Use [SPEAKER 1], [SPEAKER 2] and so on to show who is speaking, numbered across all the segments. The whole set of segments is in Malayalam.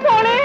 [SPEAKER 1] മോളെ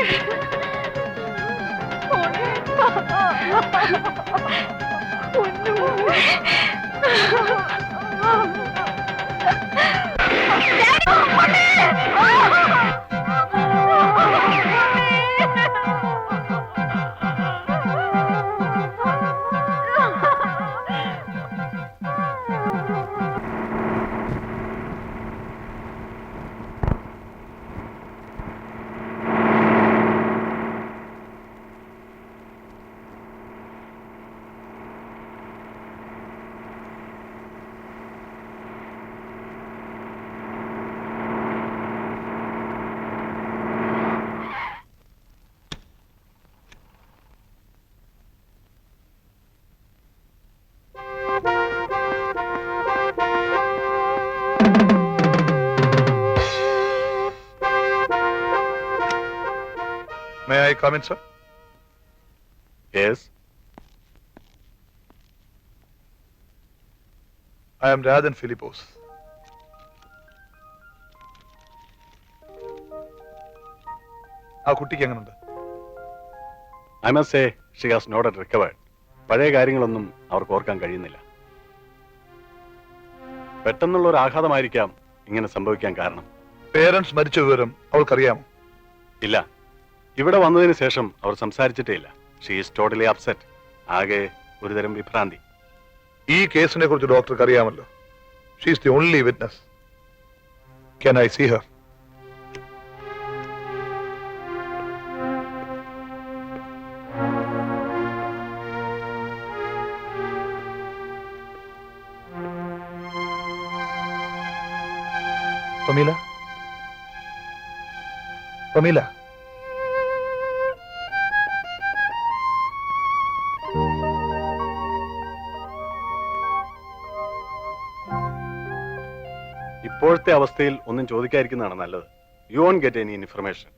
[SPEAKER 2] May I come in, sir?
[SPEAKER 3] Yes.
[SPEAKER 2] I am Rajan Philippos. ആ കുട്ടിക്ക് എങ്ങനെയുണ്ട്?
[SPEAKER 3] I must say she has not yet recovered. പഴയ കാര്യങ്ങളൊന്നും അവർക്ക് ഓർക്കാൻ കഴിയുന്നില്ല. പെട്ടെന്നുള്ള ഒരു ആഘാതമായിരിക്കാം ഇങ്ങനെ സംഭവിക്കാൻ കാരണം.
[SPEAKER 2] പേരൻസ് മരിച്ച വിവരം അവൾക്കറിയാമോ?
[SPEAKER 3] ഇല്ല, ഇവിടെ വന്നതിന് ശേഷം അവർ സംസാരിച്ചിട്ടേ ഇല്ല. She is totally upset. ആകെ ഒരുതരം വിഭ്രാന്തി.
[SPEAKER 2] ഈ കേസിനെ കുറിച്ച് ഡോക്ടർക്ക് അറിയാമല്ലോ. She is the only witness. Can I see her? Pamela? Pamela?
[SPEAKER 3] ഇപ്പോഴത്തെ അവസ്ഥയിൽ ഒന്നും ചോദിക്കാതിരിക്കുന്നതാണ് നല്ലത്. You won't get any information.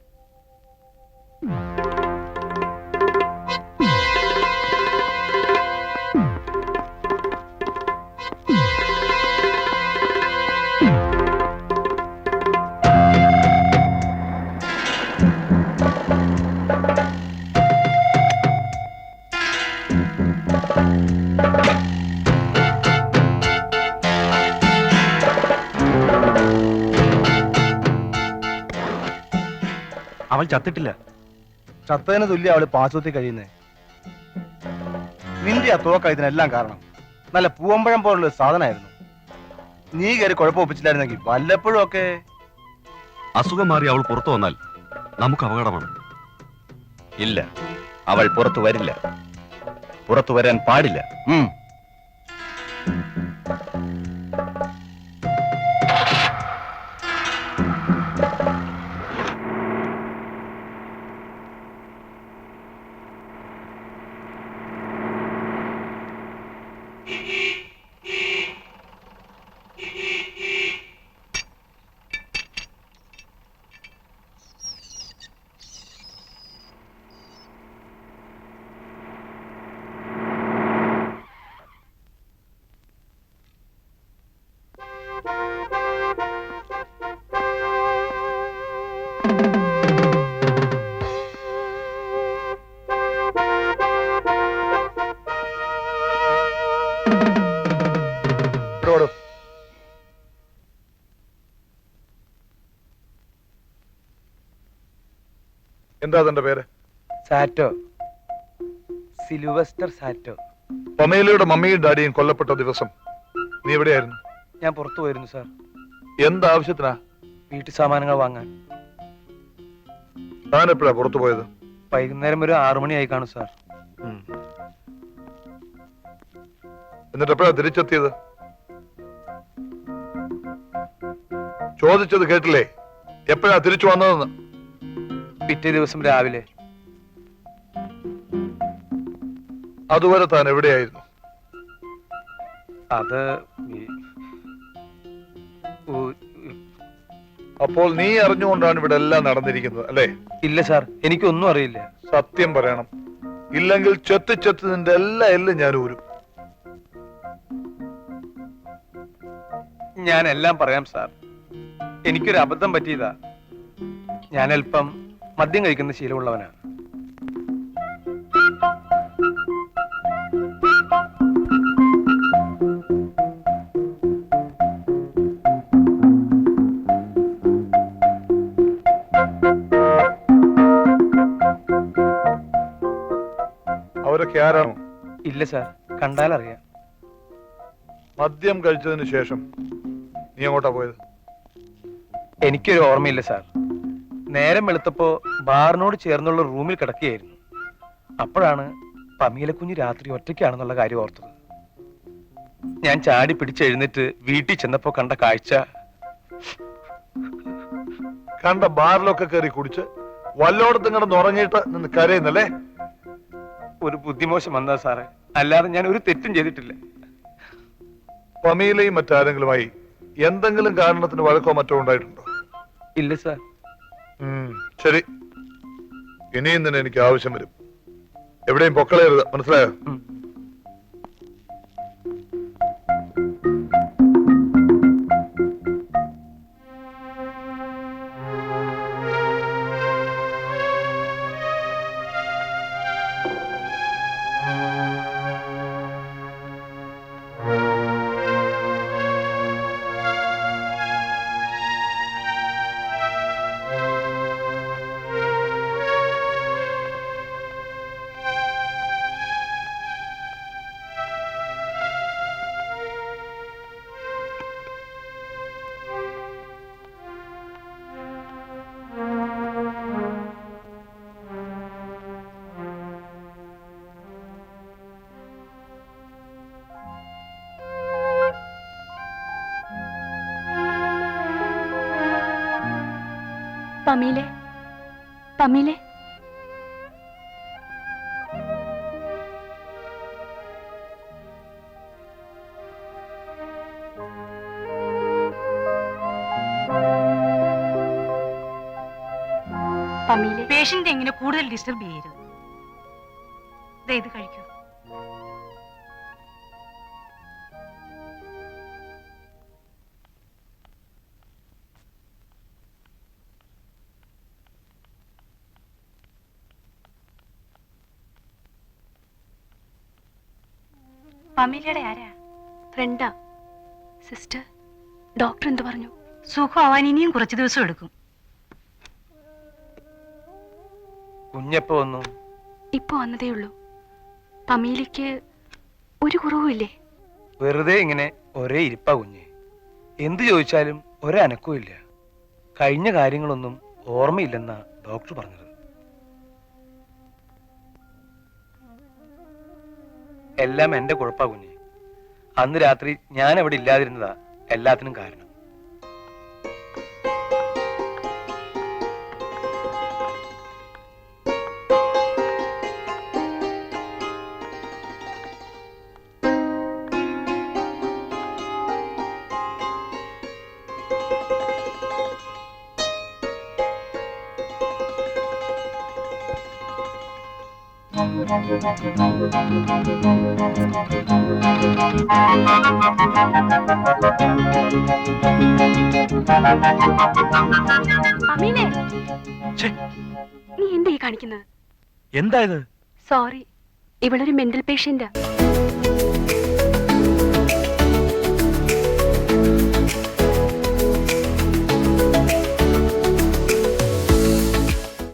[SPEAKER 4] അവൾ ചത്തിട്ടില്ല. ചത്തതിന് തുല്യ അവള് പാചകത്തിൽ കഴിയുന്നേ. നിന്റെ ആ തോക്ക ഇതിനെല്ലാം കാരണം. നല്ല പൂവമ്പഴം പോലുള്ള സാധനമായിരുന്നു. നീ കയറി കുഴപ്പമൊപ്പിച്ചില്ലായിരുന്നെങ്കിൽ വല്ലപ്പോഴും ഒക്കെ.
[SPEAKER 5] അസുഖം മാറി അവൾ പുറത്തു വന്നാൽ നമുക്ക് അപകടമാണ്.
[SPEAKER 6] ഇല്ല, അവൾ പുറത്തു വരില്ല. പുറത്തു വരാൻ പാടില്ല.
[SPEAKER 2] എന്താ തന്റെ പേര്?
[SPEAKER 4] Sato, Sylvester Sato.
[SPEAKER 2] പമേലയുടെ മമ്മിയും ഡാഡിയും കൊല്ലപ്പെട്ട ദിവസം നീ എവിടെയായിരുന്നു?
[SPEAKER 4] ഞാൻ പുറത്തു പോയിരുന്നു സാർ.
[SPEAKER 2] എന്താവശ്യത്തിനാ?
[SPEAKER 4] വീട്ടു സാമാനങ്ങൾ വാങ്ങാൻ.
[SPEAKER 2] താൻ എപ്പോഴാ പുറത്തു പോയത്?
[SPEAKER 4] വൈകുന്നേരം ഒരു 6 മണിയായി കാണും സാർ.
[SPEAKER 2] എന്നിട്ട് എപ്പോഴാ തിരിച്ചെത്തിയത്? ചോദിച്ചത് കേട്ടില്ലേ? എപ്പോഴാ തിരിച്ചു വന്നതെന്ന്?
[SPEAKER 4] പിറ്റേ ദിവസം രാവിലെ.
[SPEAKER 2] അതുവരെ താൻ എവിടെയായിരുന്നു?
[SPEAKER 4] അത്
[SPEAKER 2] അപ്പോൾ നീ അറിഞ്ഞുകൊണ്ടാണ് ഇവിടെ എല്ലാം നടന്നിരിക്കുന്നത് അല്ലേ?
[SPEAKER 4] ഇല്ല സാർ, എനിക്കൊന്നും അറിയില്ല.
[SPEAKER 2] സത്യം പറയണം, ഇല്ലെങ്കിൽ ചെത്തി നിന്റെ എല്ലാ എല്ലും ഞാൻ ഊരും.
[SPEAKER 4] ഞാൻ എല്ലാം പറയാം സാർ. എനിക്കൊരു അബദ്ധം പറ്റിയതാ. ഞാൻ അല്പം മദ്യം കഴിക്കുന്ന ശീലമുള്ളവനാണ്.
[SPEAKER 2] അവരൊക്കെ ആരാണോ?
[SPEAKER 4] ഇല്ല സാർ, കണ്ടാലറിയാം.
[SPEAKER 2] മദ്യം കഴിച്ചതിന് ശേഷം നീ എങ്ങോട്ടാ പോയത്?
[SPEAKER 4] എനിക്കൊരു ഓർമ്മയില്ല സാർ. നേരം വെളുത്തപ്പോ ബാറിനോട് ചേർന്നുള്ള റൂമിൽ കിടക്കുകയായിരുന്നു. അപ്പോഴാണ് പമീലക്കുഞ്ഞ് രാത്രി ഒറ്റയ്ക്കാണെന്നുള്ള കാര്യം ഓർത്തത്. ഞാൻ ചാടി പിടിച്ചെഴുന്നേറ്റ് വീട്ടിൽ ചെന്നപ്പോ കണ്ട കാഴ്ച.
[SPEAKER 2] കണ്ട ബാറിലൊക്കെ കയറി കുടിച്ച് വല്ലോടത്തും കിടന്ന് ഉറങ്ങിയിട്ട് നിന്ന് കരയുന്നല്ലേ?
[SPEAKER 4] ഒരു ബുദ്ധിമോശം വന്നതാ സാറേ, അല്ലാതെ ഞാൻ ഒരു തെറ്റും ചെയ്തിട്ടില്ല.
[SPEAKER 2] പമീലയും മറ്റാരെങ്കിലുമായി എന്തെങ്കിലും കാരണത്തിന് വഴക്കോ മറ്റോ ഉണ്ടായിട്ടുണ്ടോ?
[SPEAKER 4] ഇല്ല സാർ.
[SPEAKER 2] ശരി, ഇനിയും തന്നെ എനിക്ക് ആവശ്യം വരും. എവിടെയും പൊക്കളയരുത്, മനസ്സിലായോ?
[SPEAKER 1] പമീലെ, പമീലെ, പമീലെ.
[SPEAKER 7] പേഷ്യന്റ് എങ്ങനെ കൂടുതൽ ഡിസ്റ്റർബ് ചെയ്യരുത്. ദേ ഇത് കഴിക്കൂ. പമീലയുടെ ആരാ?
[SPEAKER 1] ഫ്രണ്ടാ. സിസ്റ്റർ, ഡോക്ടർ എന്ത് പറഞ്ഞു?
[SPEAKER 7] സുഖമാവാൻ ഇനിയും കുറച്ച് ദിവസം എടുക്കും.
[SPEAKER 4] കുഞ്ഞെപ്പോ വന്നു?
[SPEAKER 1] ഇപ്പൊ വന്നതേ ഉള്ളൂ. പമീലയ്ക്ക് ഒരു കുറവുമില്ലേ?
[SPEAKER 4] വെറുതെ ഇങ്ങനെ ഒരേ ഇരിപ്പാ കുഞ്ഞ്. എന്ത് ചോദിച്ചാലും ഒരനക്കവും ഇല്ല. കഴിഞ്ഞ കാര്യങ്ങളൊന്നും ഓർമ്മയില്ലെന്നാ ഡോക്ടർ പറഞ്ഞത്. എല്ലാം എന്റെ കുഴപ്പാ കുഞ്ഞ്. അന്ന് രാത്രി ഞാൻ അവിടെ ഇല്ലാതിരുന്നതാ എല്ലാത്തിനും കാരണം.
[SPEAKER 1] പമീലെ, നീ എന്താ ഈ കാണിക്കുന്നത്?
[SPEAKER 5] എന്താ ഇത്?
[SPEAKER 1] സോറി, ഇവളൊരു മെന്റൽ പേഷ്യന്റാ.